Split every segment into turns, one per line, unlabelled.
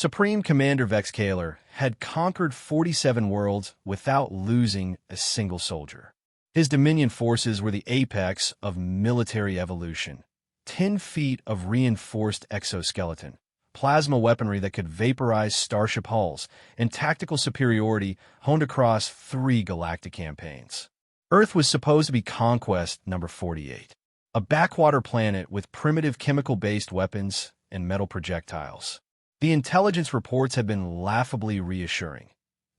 Supreme Commander Vexcaler had conquered 47 worlds without losing a single soldier. His Dominion forces were the apex of military evolution. 10 feet of reinforced exoskeleton, plasma weaponry that could vaporize starship hulls, and tactical superiority honed across 3 galactic campaigns. Earth was supposed to be Conquest number 48, a backwater planet with primitive chemical-based weapons and metal projectiles. The intelligence reports had been laughably reassuring.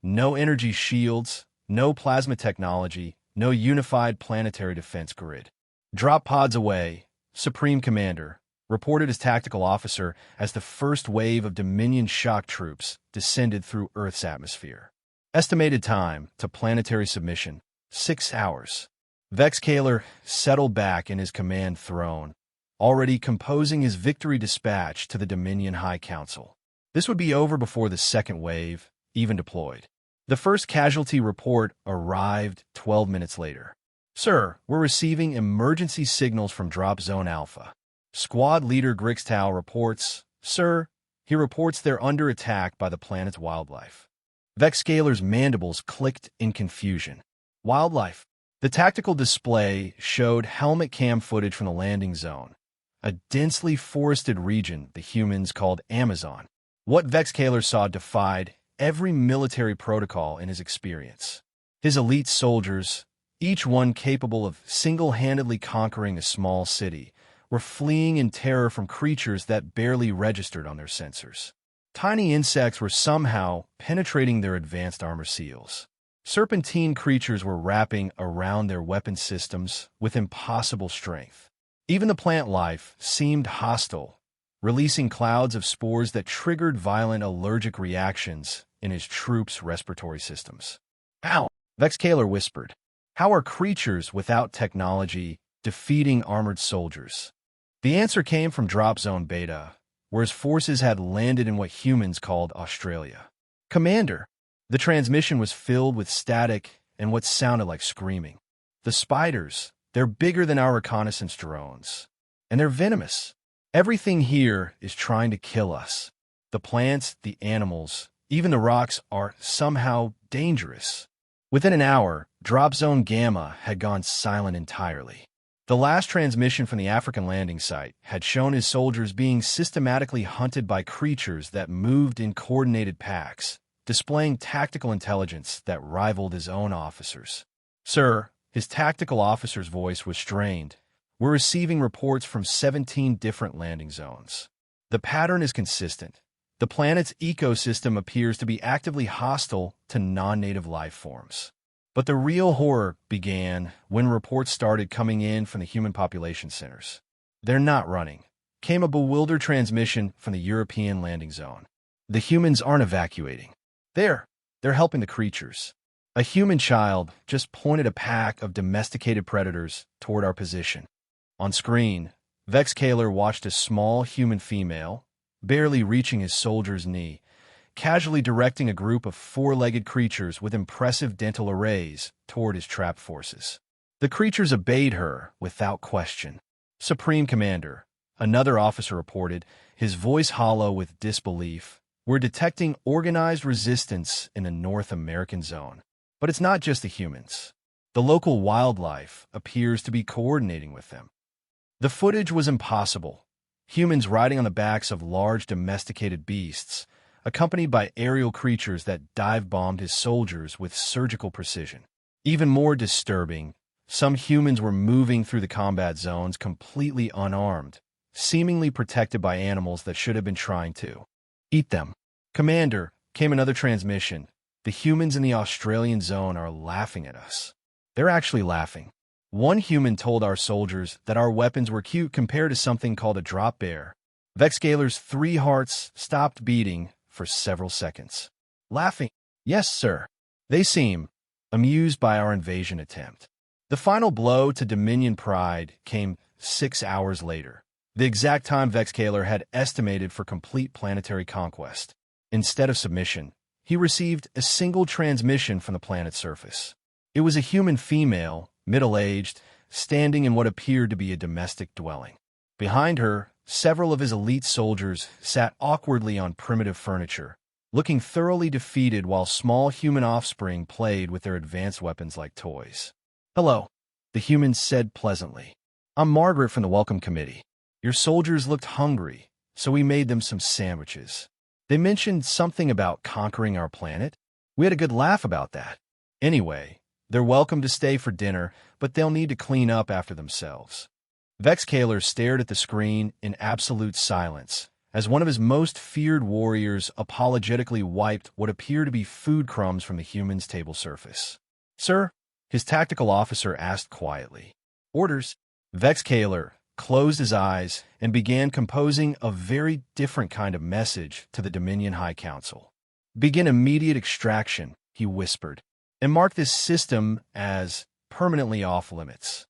No energy shields, no plasma technology, no unified planetary defense grid. Drop pods away, Supreme Commander, reported his tactical officer as the first wave of Dominion shock troops descended through Earth's atmosphere. Estimated time to planetary submission, 6 hours. Vexcaler settled back in his command throne, already composing his victory dispatch to the Dominion High Council. This would be over before the second wave even deployed. The first casualty report arrived 12 minutes later. Sir, we're receiving emergency signals from Drop Zone Alpha. Squad leader Grixtow reports, Sir, he reports they're under attack by the planet's wildlife. Vexcaler's mandibles clicked in confusion. Wildlife. The tactical display showed helmet cam footage from the landing zone, a densely forested region the humans called Amazon. What Vexcaler saw defied every military protocol in his experience. His elite soldiers, each one capable of single-handedly conquering a small city, were fleeing in terror from creatures that barely registered on their sensors. Tiny insects were somehow penetrating their advanced armor seals. Serpentine creatures were wrapping around their weapon systems with impossible strength. Even the plant life seemed hostile, releasing clouds of spores that triggered violent allergic reactions in his troops' respiratory systems. Ow! Vexcaler whispered. How are creatures without technology defeating armored soldiers? The answer came from Drop Zone Beta, where his forces had landed in what humans called Australia. Commander, the transmission was filled with static and what sounded like screaming. The spiders, they're bigger than our reconnaissance drones, and they're venomous. Everything here is trying to kill us. The plants, the animals, even the rocks are somehow dangerous. Within an hour, Drop Zone Gamma had gone silent entirely. The last transmission from the African landing site had shown his soldiers being systematically hunted by creatures that moved in coordinated packs, displaying tactical intelligence that rivaled his own officers. Sir, his tactical officer's voice was strained. We're receiving reports from 17 different landing zones. The pattern is consistent. The planet's ecosystem appears to be actively hostile to non-native life forms. But the real horror began when reports started coming in from the human population centers. They're not running. Came a bewildered transmission from the European landing zone. The humans aren't evacuating. They're helping the creatures. A human child just pointed a pack of domesticated predators toward our position. On screen, Vexcaler watched a small human female, barely reaching his soldier's knee, casually directing a group of 4-legged creatures with impressive dental arrays toward his trapped forces. The creatures obeyed her without question. Supreme Commander, another officer reported, his voice hollow with disbelief, we're detecting organized resistance in the North American zone. But it's not just the humans. The local wildlife appears to be coordinating with them. The footage was impossible. Humans riding on the backs of large domesticated beasts, accompanied by aerial creatures that dive-bombed his soldiers with surgical precision. Even more disturbing, some humans were moving through the combat zones completely unarmed, seemingly protected by animals that should have been trying to eat them. Commander, came another transmission. The humans in the Australian zone are laughing at us. They're actually laughing. One human told our soldiers that our weapons were cute compared to something called a drop bear. Vexcaler's 3 hearts stopped beating for several seconds. Laughing? Yes, sir. They seem amused by our invasion attempt. The final blow to Dominion pride came 6 hours later, the exact time Vexcaler had estimated for complete planetary conquest. Instead of submission, he received a single transmission from the planet's surface. It was a human female, middle-aged, standing in what appeared to be a domestic dwelling. Behind her, several of his elite soldiers sat awkwardly on primitive furniture, looking thoroughly defeated while small human offspring played with their advanced weapons like toys. "Hello," the humans said pleasantly. "I'm Margaret from the Welcome Committee. Your soldiers looked hungry, so we made them some sandwiches. They mentioned something about conquering our planet. We had a good laugh about that. Anyway, they're welcome to stay for dinner, but they'll need to clean up after themselves." Vexcaler stared at the screen in absolute silence as one of his most feared warriors apologetically wiped what appeared to be food crumbs from the human's table surface. "Sir?" his tactical officer asked quietly. "Orders." Vexcaler closed his eyes and began composing a very different kind of message to the Dominion High Council. "Begin immediate extraction," he whispered, "and mark this system as permanently off limits."